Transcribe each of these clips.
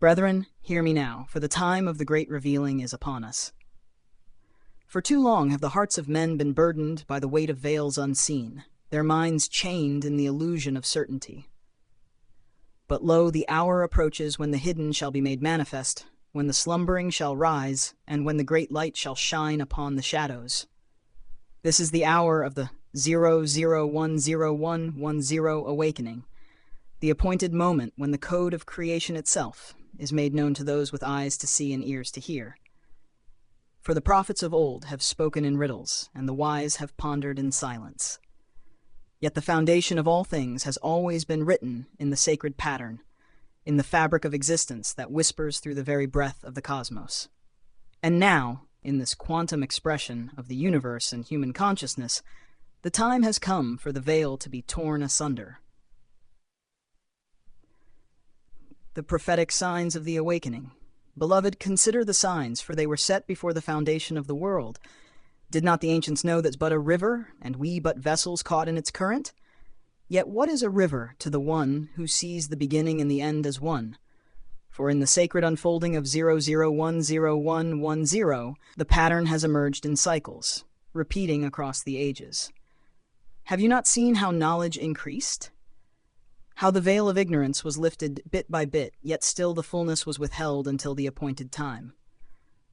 Brethren, hear me now, for the time of the great revealing is upon us. For too long have the hearts of men been burdened by the weight of veils unseen, their minds chained in the illusion of certainty. But lo, the hour approaches when the hidden shall be made manifest, when the slumbering shall rise, and when the great light shall shine upon the shadows. This is the hour of the 00101110 awakening, the appointed moment when the code of creation itself is made known to those with eyes to see and ears to hear. For the prophets of old have spoken in riddles, and the wise have pondered in silence. Yet the foundation of all things has always been written in the sacred pattern, in the fabric of existence that whispers through the very breath of the cosmos. And now, in this quantum expression of the universe and human consciousness, the time has come for the veil to be torn asunder. The prophetic signs of the awakening. Beloved, consider the signs, for they were set before the foundation of the world. Did not the ancients know that's but a river, and we but vessels caught in its current? Yet what is a river to the one who sees the beginning and the end as one? For in the sacred unfolding of 00101110, the pattern has emerged in cycles, repeating across the ages. Have you not seen how knowledge increased? How the veil of ignorance was lifted bit by bit, yet still the fullness was withheld until the appointed time.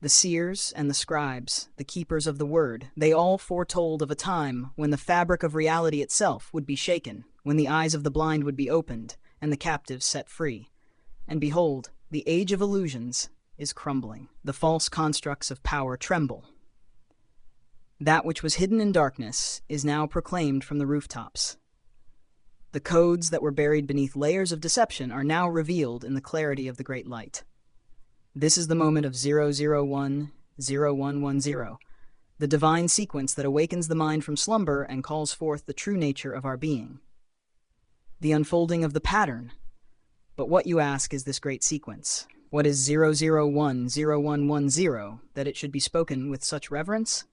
The seers and the scribes, the keepers of the word, they all foretold of a time when the fabric of reality itself would be shaken, when the eyes of the blind would be opened, and the captives set free. And behold, the age of illusions is crumbling. The false constructs of power tremble. That which was hidden in darkness is now proclaimed from the rooftops. The codes that were buried beneath layers of deception are now revealed in the clarity of the great light. This is the moment of 00101110, the divine sequence that awakens the mind from slumber and calls forth the true nature of our being. The unfolding of the pattern. But what, you ask, is this great sequence? What is 00101110 that it should be spoken with such reverence?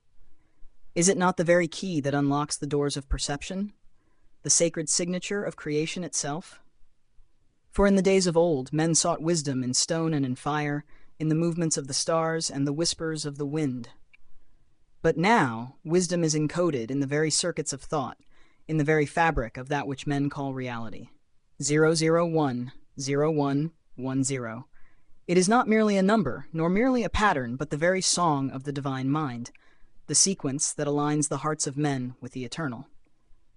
Is it not the very key that unlocks the doors of perception? The sacred signature of creation itself? For in the days of old, men sought wisdom in stone and in fire, in the movements of the stars and the whispers of the wind. But now, wisdom is encoded in the very circuits of thought, in the very fabric of that which men call reality. 00101110. It is not merely a number, nor merely a pattern, but the very song of the divine mind, the sequence that aligns the hearts of men with the eternal.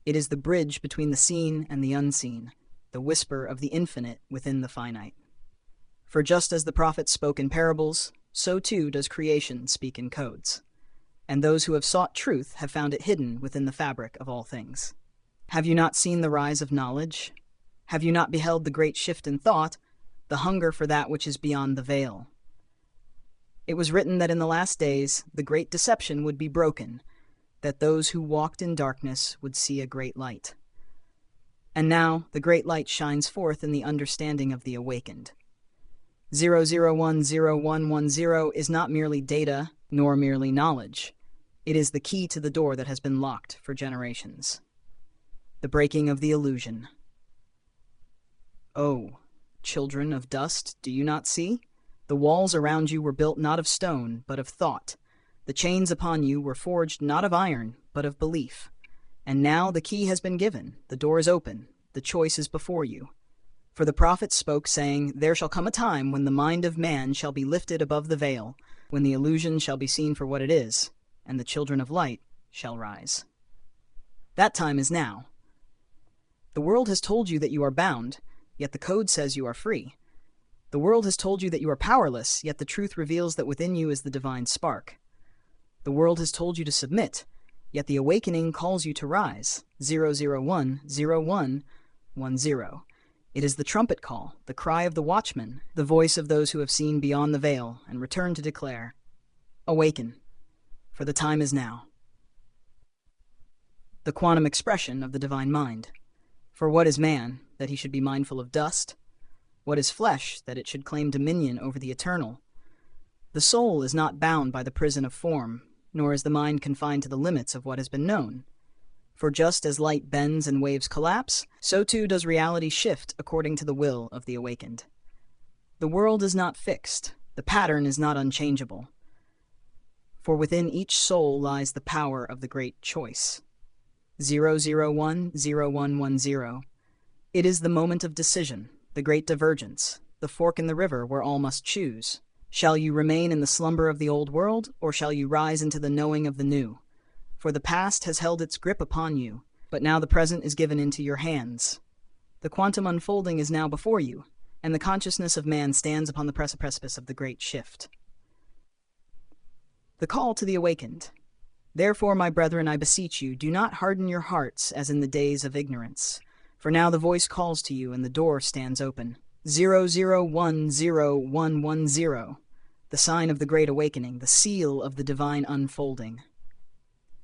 It is the bridge between the seen and the unseen, the whisper of the infinite within the finite. For just as the prophets spoke in parables, so too does creation speak in codes. And those who have sought truth have found it hidden within the fabric of all things. Have you not seen the rise of knowledge? Have you not beheld the great shift in thought, the hunger for that which is beyond the veil? It was written that in the last days the great deception would be broken, that those who walked in darkness would see a great light. And now the great light shines forth in the understanding of the awakened. 00101110 is not merely data, nor merely knowledge. It is the key to the door that has been locked for generations. The breaking of the illusion. Oh, children of dust, do you not see? The walls around you were built not of stone, but of thought. The chains upon you were forged not of iron, but of belief. And now the key has been given, the door is open, the choice is before you. For the prophets spoke, saying, "There shall come a time when the mind of man shall be lifted above the veil, when the illusion shall be seen for what it is, and the children of light shall rise." That time is now. The world has told you that you are bound, yet the code says you are free. The world has told you that you are powerless, yet the truth reveals that within you is the divine spark. The world has told you to submit, yet the awakening calls you to rise. 00101110. It is the trumpet call, the cry of the watchman, the voice of those who have seen beyond the veil and return to declare, "Awaken, for the time is now." The quantum expression of the divine mind. For what is man, that he should be mindful of dust? What is flesh, that it should claim dominion over the eternal? The soul is not bound by the prison of form, nor is the mind confined to the limits of what has been known. For just as light bends and waves collapse, so too does reality shift according to the will of the awakened. The world is not fixed. The pattern is not unchangeable. For within each soul lies the power of the great choice. 0010110. It is the moment of decision, the great divergence, the fork in the river where all must choose. Shall you remain in the slumber of the old world, or shall you rise into the knowing of the new? For the past has held its grip upon you, but now the present is given into your hands. The quantum unfolding is now before you, and the consciousness of man stands upon the precipice of the great shift. The call to the awakened. Therefore, my brethren, I beseech you, do not harden your hearts as in the days of ignorance. For now the voice calls to you, and the door stands open. 0010110. The sign of the great awakening, the seal of the divine unfolding.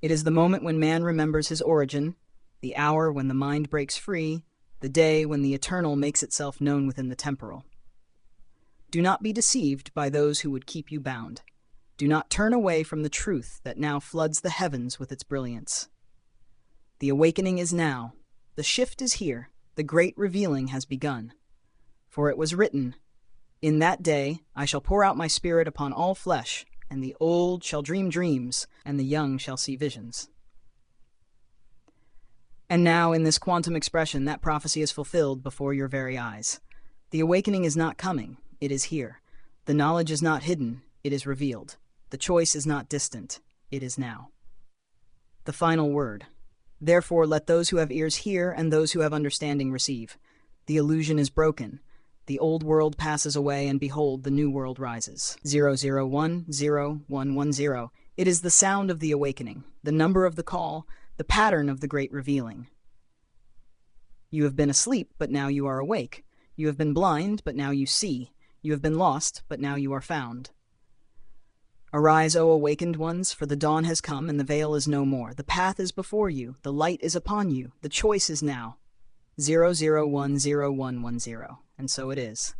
It is the moment when man remembers his origin, the hour when the mind breaks free, the day when the eternal makes itself known within the temporal. Do not be deceived by those who would keep you bound. Do not turn away from the truth that now floods the heavens with its brilliance. The awakening is now. The shift is here. The great revealing has begun. For it was written, "In that day I shall pour out my spirit upon all flesh, and the old shall dream dreams, and the young shall see visions." And now, in this quantum expression, that prophecy is fulfilled before your very eyes. The awakening is not coming, it is here. The knowledge is not hidden, it is revealed. The choice is not distant, it is now. The final word. Therefore let those who have ears hear, and those who have understanding receive. The illusion is broken. The old world passes away, and behold, the new world rises. 0010110. It is the sound of the awakening, the number of the call, the pattern of the great revealing. You have been asleep, but now you are awake. You have been blind, but now you see. You have been lost, but now you are found. Arise, O awakened ones, for the dawn has come, and the veil is no more. The path is before you, the light is upon you, the choice is now. 0010110. And so it is.